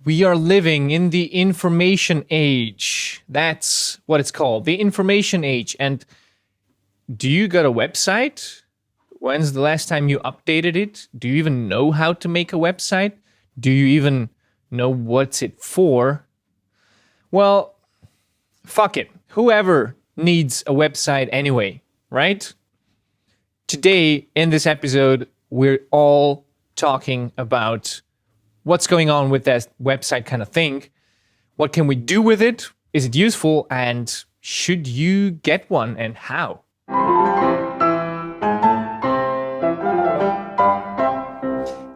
We are living in the information age. That's what it's called, the information age. And do you got a website? When's the last time you updated it? Do you even know how to make a website? Do you even know what's it for? Well, fuck it. Whoever needs a website anyway, right? Today, in this episode, we're all talking about what's going on with that website kind of thing. What can we do with it? Is it useful? And should you get one, and how?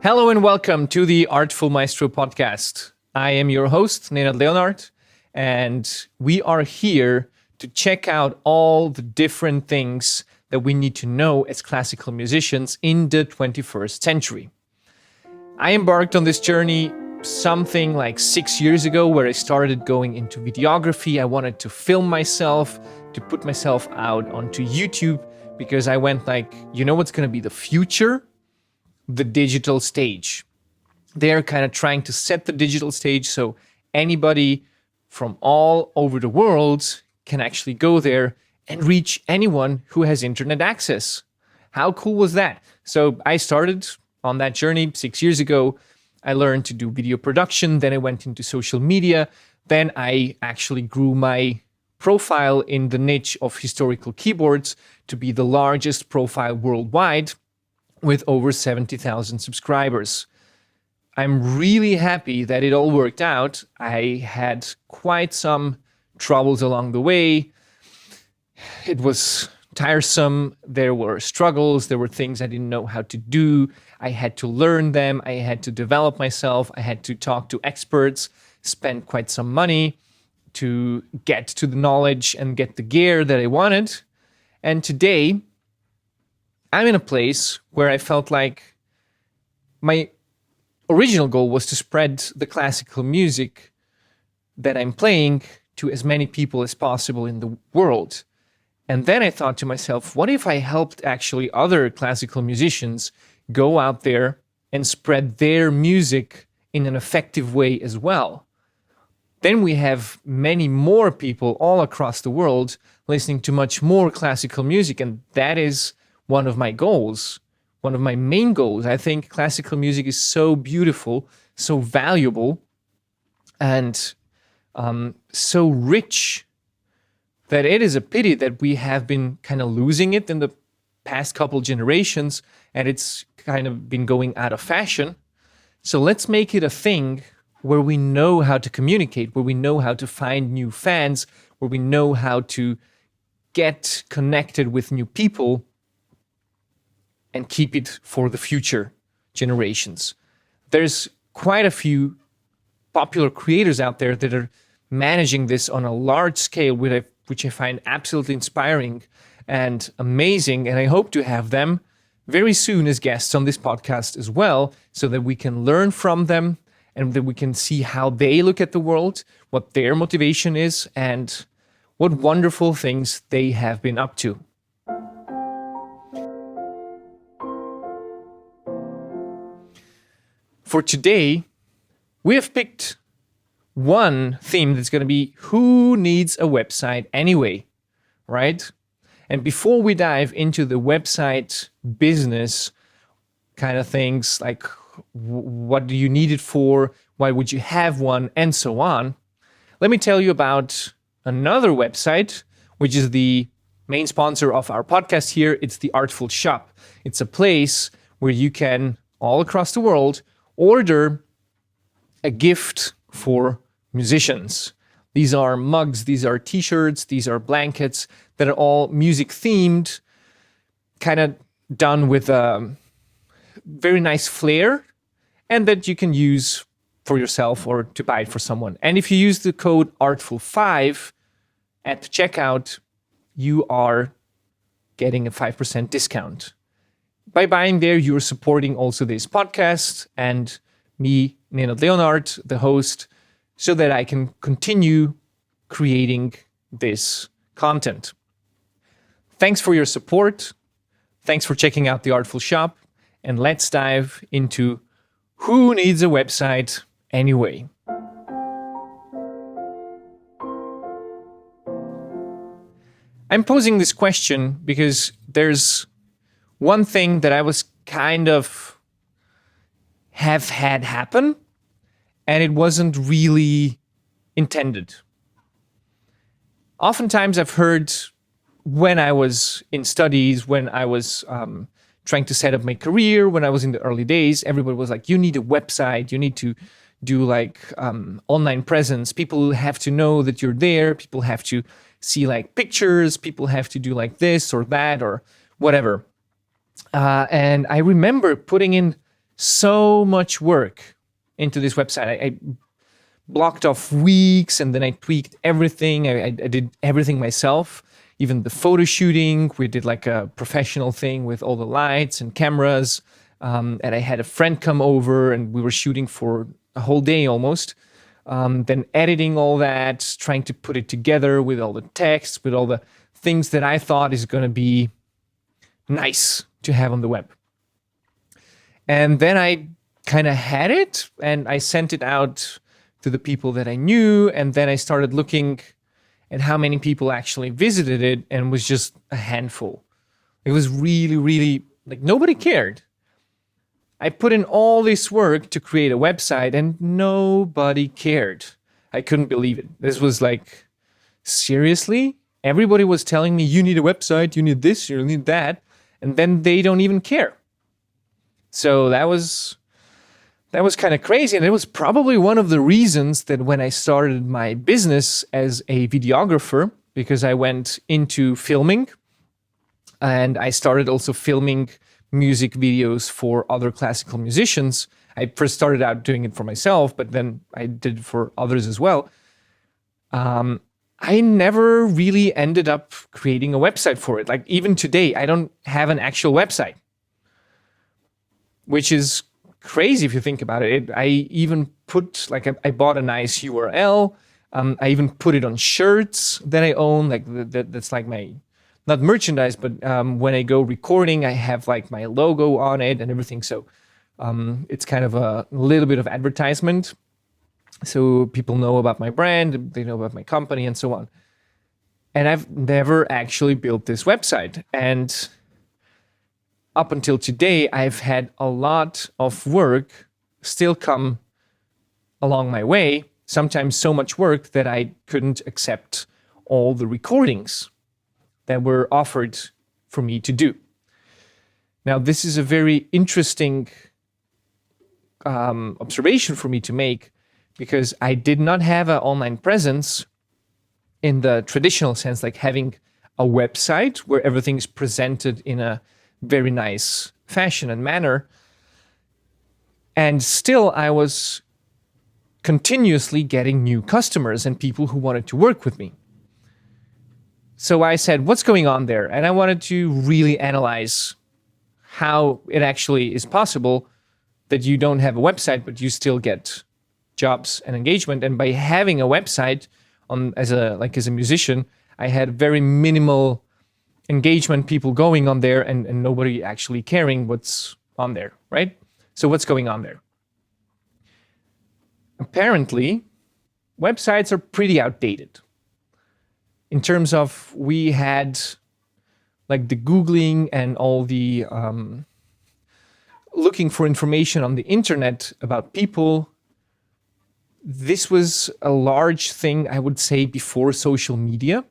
Hello and welcome to the Artful Maestro Podcast. I am your host, Nenad Leonart, and we are here to check out all the different things that we need to know as classical musicians in the 21st century. I embarked on this journey something like 6 years ago, where I started going into videography. I wanted to film myself, to put myself out onto YouTube, because I went like, you know what's going to be the future? The digital stage. They're kind of trying to set the digital stage so anybody from all over the world can actually go there and reach anyone who has internet access. How cool was that? So I started on that journey 6 years ago. I learned to do video production. Then I went into social media. Then I actually grew my profile in the niche of historical keyboards to be the largest profile worldwide with over 70,000 subscribers. I'm really happy that it all worked out. I had quite some troubles along the way. It was tiresome. There were struggles. There were things I didn't know how to do. I had to learn them. I had to develop myself. I had to talk to experts, spend quite some money to get to the knowledge and get the gear that I wanted. And today, I'm in a place where I felt like my original goal was to spread the classical music that I'm playing to as many people as possible in the world. And then I thought to myself, what if I helped actually other classical musicians go out there and spread their music in an effective way as well? Then we have many more people all across the world listening to much more classical music. And that is one of my goals, one of my main goals. I think classical music is so beautiful, so valuable, and so rich that it is a pity that we have been kind of losing it in the past couple generations, and it's kind of been going out of fashion. So let's make it a thing where we know how to communicate, where we know how to find new fans, where we know how to get connected with new people and keep it for the future generations. There's quite a few popular creators out there that are managing this on a large scale, which I find absolutely inspiring and amazing. And I hope to have them very soon as guests on this podcast as well, so that we can learn from them and that we can see how they look at the world, what their motivation is, and what wonderful things they have been up to. For today, we have picked one theme that's going to be who needs a website anyway, right? And before we dive into the website business kind of things, like what do you need it for, why would you have one, and so on, let me tell you about another website, which is the main sponsor of our podcast here. It's the Artful Shop. It's a place where you can, all across the world, order a gift for musicians. These are mugs, these are t-shirts, these are blankets that are all music themed, kind of done with a very nice flair, and that you can use for yourself or to buy it for someone. And if you use the code ARTFUL5 at checkout, you are getting a 5% discount. By buying there, you're supporting also this podcast and me, Nenad Leonart, the host, so that I can continue creating this content. Thanks for your support. Thanks for checking out the Artful Shop. And let's dive into who needs a website anyway. I'm posing this question because there's one thing that I was kind of have had happen, and it wasn't really intended. Oftentimes I've heard when I was in studies, when I was trying to set up my career, when I was in the early days, everybody was like, you need a website, you need to do like online presence. People have to know that you're there. People have to see like pictures. People have to do like this or that or whatever. And I remember putting in so much work into this website. I blocked off weeks, and then I tweaked everything. I did everything myself, even the photo shooting. We did like a professional thing with all the lights and cameras. And I had a friend come over, and we were shooting for a whole day almost. Then editing all that, trying to put it together with all the text, with all the things that I thought is going to be nice to have on the web. And then I kind of had it, and I sent it out to the people that I knew. And then I started looking at how many people actually visited it, and it was just a handful. It was really, really like nobody cared. I put in all this work to create a website, and nobody cared. I couldn't believe it. This was like, seriously? Everybody was telling me, you need a website, you need this, you need that. And then they don't even care. So that was kind of crazy. And it was probably one of the reasons that when I started my business as a videographer, because I went into filming, and I started also filming music videos for other classical musicians. I first started out doing it for myself, but then I did it for others as well. I never really ended up creating a website for it. Like even today, I don't have an actual website, which is crazy if you think about it. I even put I bought a nice URL. I even put it on shirts that I own. Like that's like my, not merchandise, but when I go recording, I have like my logo on it and everything. So it's kind of a little bit of advertisement. So people know about my brand, they know about my company and so on. And I've never actually built this website. And up until today, I've had a lot of work still come along my way. Sometimes so much work that I couldn't accept all the recordings that were offered for me to do. Now, this is a very interesting observation for me to make, because I did not have an online presence in the traditional sense, like having a website where everything is presented in a very nice fashion and manner. And still, I was continuously getting new customers and people who wanted to work with me. So I said, what's going on there? And I wanted to really analyze how it actually is possible that you don't have a website, but you still get jobs and engagement. And by having a website as a musician, I had very minimal engagement, people going on there and nobody actually caring what's on there, right? So what's going on there? Apparently, websites are pretty outdated. In terms of, we had like the Googling and all the looking for information on the internet about people. This was a large thing, I would say, before social media.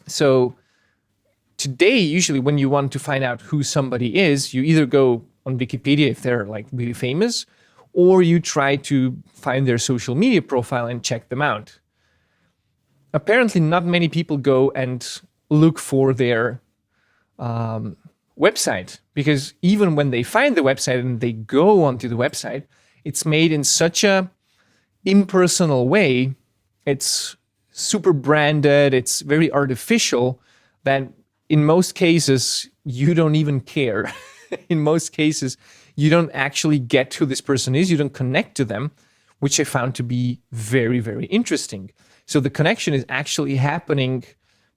So today, usually when you want to find out who somebody is, you either go on Wikipedia if they're like really famous, or you try to find their social media profile and check them out. Apparently, not many people go and look for their website, because even when they find the website and they go onto the website, it's made in such a impersonal way. It's super branded. It's very artificial that in most cases, you don't even care. In most cases, you don't actually get who this person is. You don't connect to them, which I found to be very, very interesting. So the connection is actually happening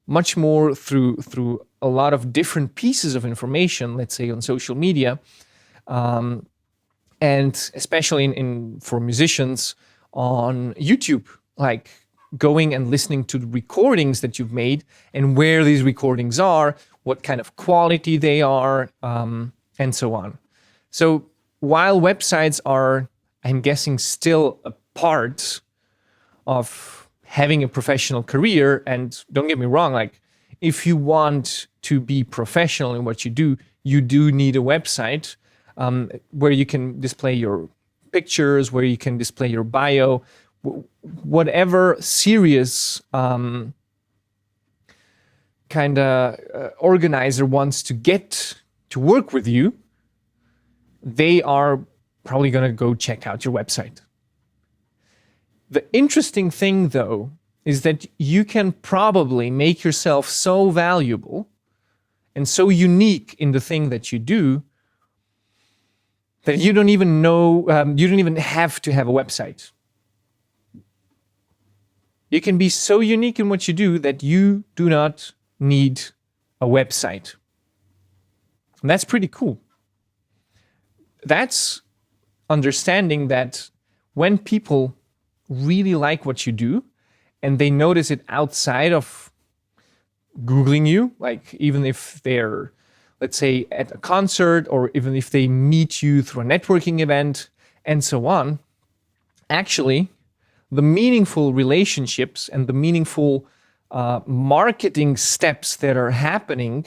much more through a lot of different pieces of information, let's say on social media, and especially for musicians on YouTube. Like going and listening to the recordings that you've made and where these recordings are, what kind of quality they are, and so on. So while websites are, I'm guessing, still a part of having a professional career, and don't get me wrong, like if you want to be professional in what you do need a website where you can display your pictures, where you can display your bio, whatever serious kind of organizer wants to get to work with you, they are probably going to go check out your website. The interesting thing, though, is that you can probably make yourself so valuable and so unique in the thing that you do that you don't even know, you don't even have to have a website. You can be so unique in what you do that you do not need a website. And that's pretty cool. That's understanding that when people really like what you do and they notice it outside of Googling you, like even if they're, let's say, at a concert or even if they meet you through a networking event and so on, actually, the meaningful relationships and the meaningful marketing steps that are happening,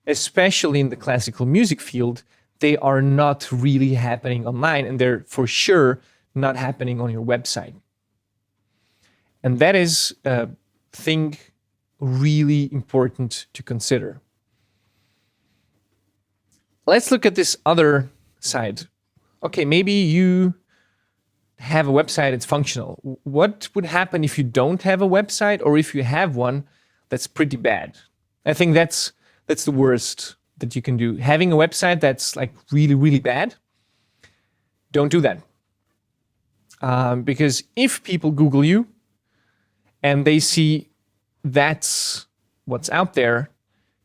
especially in the classical music field, they are not really happening online, and they're for sure not happening on your website. And that is a thing really important to consider. Let's look at this other side. Okay, maybe you have a website that's functional. What would happen if you don't have a website, or if you have one that's pretty bad? I think that's the worst that you can do. Having a website that's like really, really bad, don't do that. Because if people Google you and they see that's what's out there,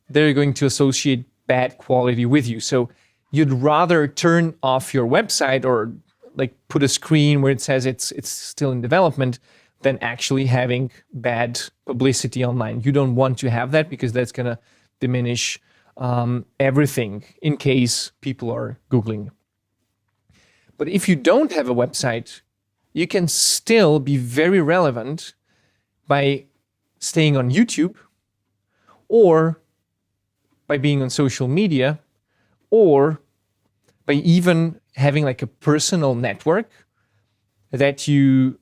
they're going to associate bad quality with you. So you'd rather turn off your website or like put a screen where it says it's still in development than actually having bad publicity online. You don't want to have that because that's going to diminish everything in case people are Googling. But if you don't have a website, you can still be very relevant by staying on YouTube, or by being on social media, or by even having like a personal network that you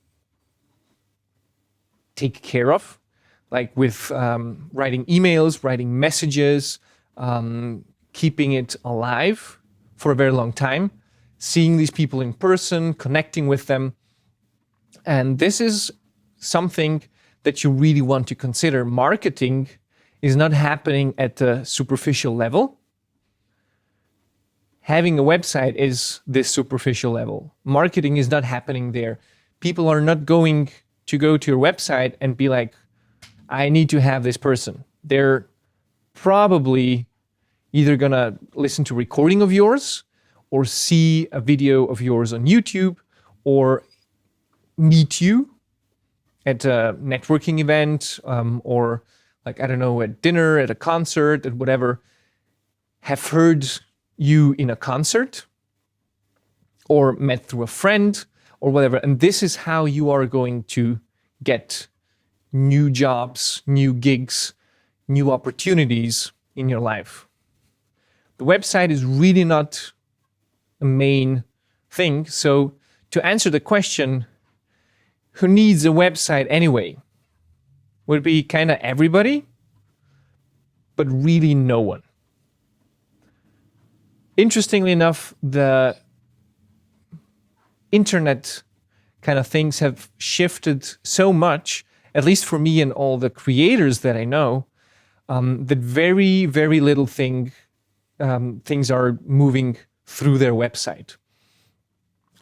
take care of, like with writing emails, writing messages, keeping it alive for a very long time, seeing these people in person, connecting with them. And this is something that you really want to consider. Marketing is not happening at a superficial level. Having a website is this superficial level. Marketing is not happening there. People are not going to go to your website and be like, I need to have this person. They're probably either gonna listen to a recording of yours or see a video of yours on YouTube or meet you at a networking event or like, I don't know, at dinner, at a concert, at whatever, have heard you in a concert or met through a friend or whatever. And this is how you are going to get new jobs, new gigs, new opportunities in your life. The website is really not a main thing. So to answer the question, who needs a website anyway? Would be kind of everybody, but really no one. Interestingly enough, the internet kind of things have shifted so much, at least for me and all the creators that I know, that very, very little things are moving through their website.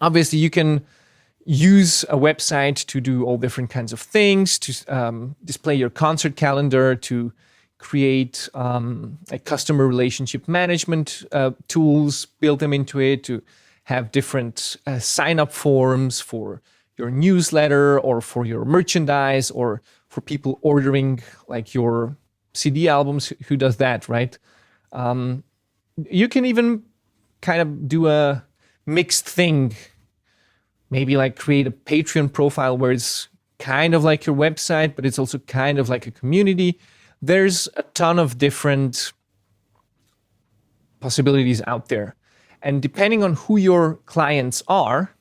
Obviously, you can use a website to do all different kinds of things, to display your concert calendar, to create a customer relationship management tools, build them into it, to have different sign-up forms for your newsletter or for your merchandise or for people ordering like your CD albums. Who does that, right? You can even kind of do a mixed thing. Maybe like create a Patreon profile where it's kind of like your website, but it's also kind of like a community. There's a ton of different possibilities out there. And depending on who your clients are,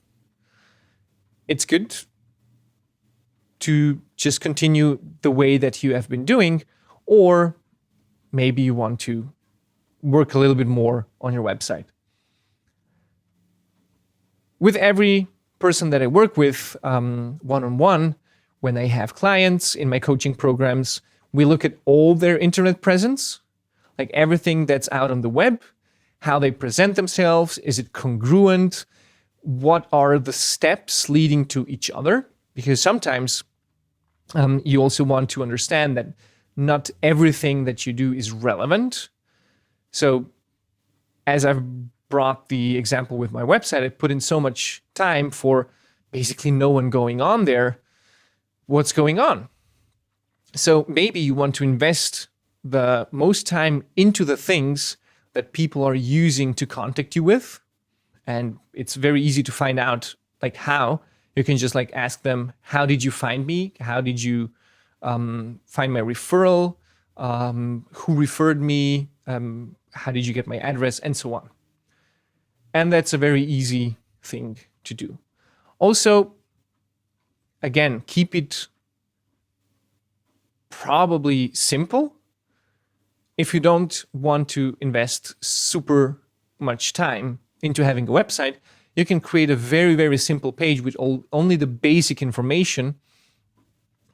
it's good to just continue the way that you have been doing, or maybe you want to work a little bit more on your website. With every person that I work with one-on-one, when I have clients in my coaching programs, we look at all their internet presence, like everything that's out on the web, how they present themselves, is it congruent, what are the steps leading to each other? Because sometimes you also want to understand that not everything that you do is relevant. So as I've brought the example with my website, I put in so much time for basically no one going on there. What's going on? So maybe you want to invest the most time into the things that people are using to contact you with. And it's very easy to find out like how. You can just like ask them, how did you find me? How did you find my referral? Who referred me? How did you get my address? And so on. And that's a very easy thing to do. Also, again, keep it probably simple. If you don't want to invest super much time into having a website, you can create a very, very simple page with only the basic information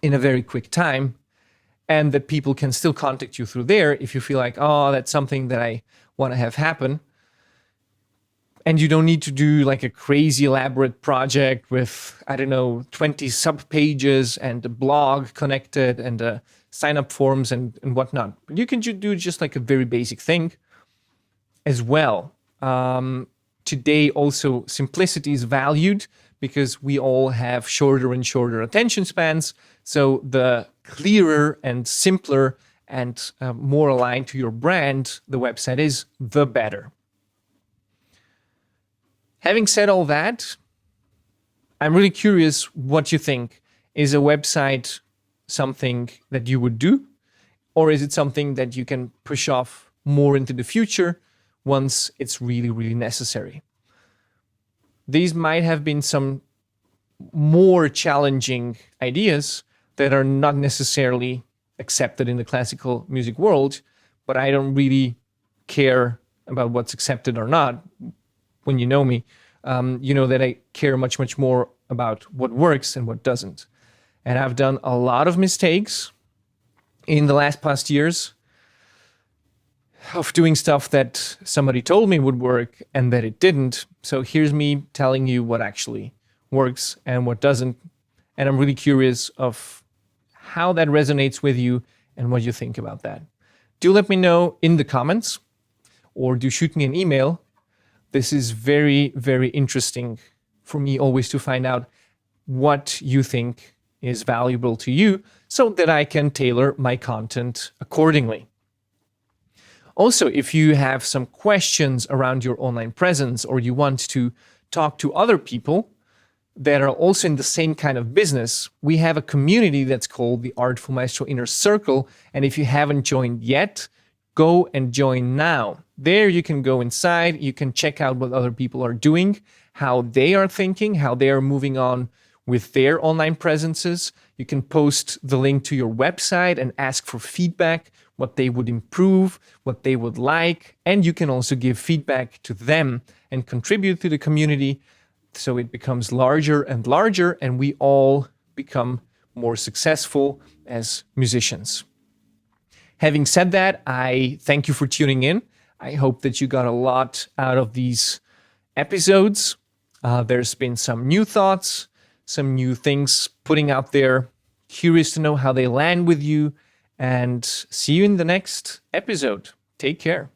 in a very quick time, and that people can still contact you through there if you feel like, oh, that's something that I want to have happen. And you don't need to do like a crazy elaborate project with, 20 sub-pages and a blog connected and sign-up forms and whatnot. But you can do just like a very basic thing as well. Today also simplicity is valued because we all have shorter and shorter attention spans. So the clearer and simpler and more aligned to your brand the website is, the better. Having said all that, I'm really curious what you think. Is a website something that you would do? Or is it something that you can push off more into the future once it's really, really necessary? These might have been some more challenging ideas that are not necessarily accepted in the classical music world, but I don't really care about what's accepted or not. When you know me, you know that I care much, much more about what works and what doesn't. And I've done a lot of mistakes in the past years of doing stuff that somebody told me would work and that it didn't. So here's me telling you what actually works and what doesn't. And I'm really curious of how that resonates with you and what you think about that. Do let me know in the comments or do shoot me an email. This is very, very interesting for me always to find out what you think is valuable to you so that I can tailor my content accordingly. Also, if you have some questions around your online presence or you want to talk to other people that are also in the same kind of business, we have a community that's called the Artful Maestro Inner Circle. And if you haven't joined yet, go and join now. There you can go inside, you can check out what other people are doing, how they are thinking, how they are moving on with their online presences. You can post the link to your website and ask for feedback, what they would improve, what they would like, and you can also give feedback to them and contribute to the community so it becomes larger and larger and we all become more successful as musicians. Having said that, I thank you for tuning in. I hope that you got a lot out of these episodes. There's been some new thoughts, some new things putting out there. Curious to know how they land with you. And see you in the next episode. Take care.